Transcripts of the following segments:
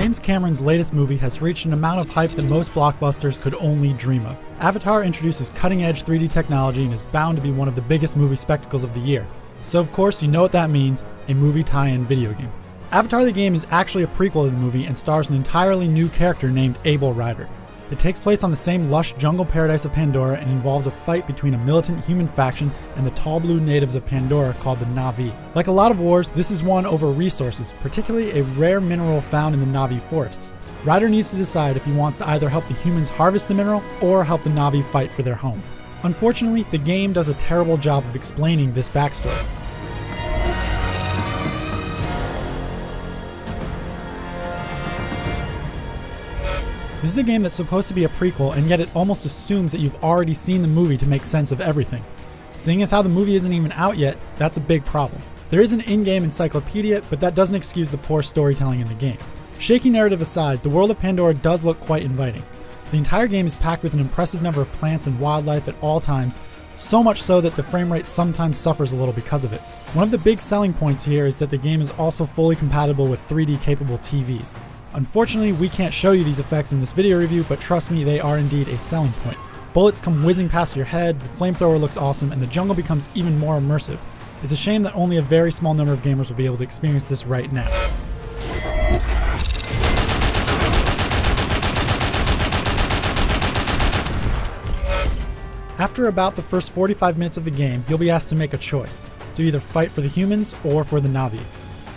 James Cameron's latest movie has reached an amount of hype that most blockbusters could only dream of. Avatar introduces cutting-edge 3D technology and is bound to be one of the biggest movie spectacles of the year. So of course you know what that means, a movie tie-in video game. Avatar the game is actually a prequel to the movie and stars an entirely new character named Abel Ryder. It takes place on the same lush jungle paradise of Pandora and involves a fight between a militant human faction and the tall blue natives of Pandora called the Na'vi. Like a lot of wars, this is one over resources, particularly a rare mineral found in the Na'vi forests. Ryder needs to decide if he wants to either help the humans harvest the mineral or help the Na'vi fight for their home. Unfortunately, the game does a terrible job of explaining this backstory. This is a game that's supposed to be a prequel, and yet it almost assumes that you've already seen the movie to make sense of everything. Seeing as how the movie isn't even out yet, that's a big problem. There is an in-game encyclopedia, but that doesn't excuse the poor storytelling in the game. Shaky narrative aside, the world of Pandora does look quite inviting. The entire game is packed with an impressive number of plants and wildlife at all times, so much so that the frame rate sometimes suffers a little because of it. One of the big selling points here is that the game is also fully compatible with 3D capable TVs. Unfortunately, we can't show you these effects in this video review, but trust me, they are indeed a selling point. Bullets come whizzing past your head, the flamethrower looks awesome, and the jungle becomes even more immersive. It's a shame that only a very small number of gamers will be able to experience this right now. After about the first 45 minutes of the game, you'll be asked to make a choice, to either fight for the humans or for the Na'vi.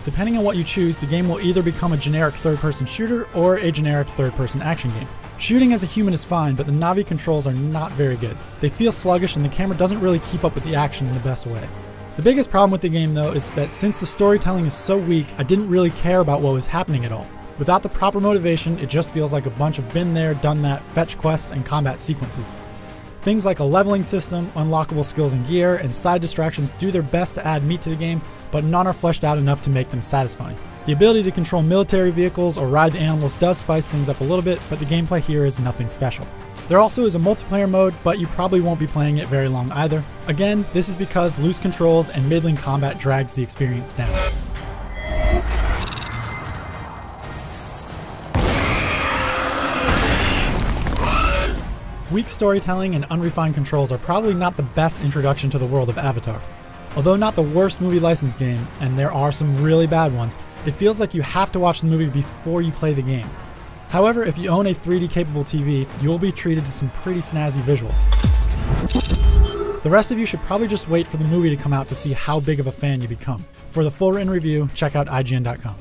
Depending on what you choose, the game will either become a generic third-person shooter or a generic third-person action game. Shooting as a human is fine, but the Na'vi controls are not very good. They feel sluggish and the camera doesn't really keep up with the action in the best way. The biggest problem with the game though is that since the storytelling is so weak, I didn't really care about what was happening at all. Without the proper motivation, it just feels like a bunch of been there, done that, fetch quests, and combat sequences. Things like a leveling system, unlockable skills and gear, and side distractions do their best to add meat to the game, but none are fleshed out enough to make them satisfying. The ability to control military vehicles or ride the animals does spice things up a little bit, but the gameplay here is nothing special. There also is a multiplayer mode, but you probably won't be playing it very long either. Again, this is because loose controls and middling combat drags the experience down. Weak storytelling and unrefined controls are probably not the best introduction to the world of Avatar. Although not the worst movie license game, and there are some really bad ones, it feels like you have to watch the movie before you play the game. However, if you own a 3D capable TV, you will be treated to some pretty snazzy visuals. The rest of you should probably just wait for the movie to come out to see how big of a fan you become. For the full written review, check out IGN.com.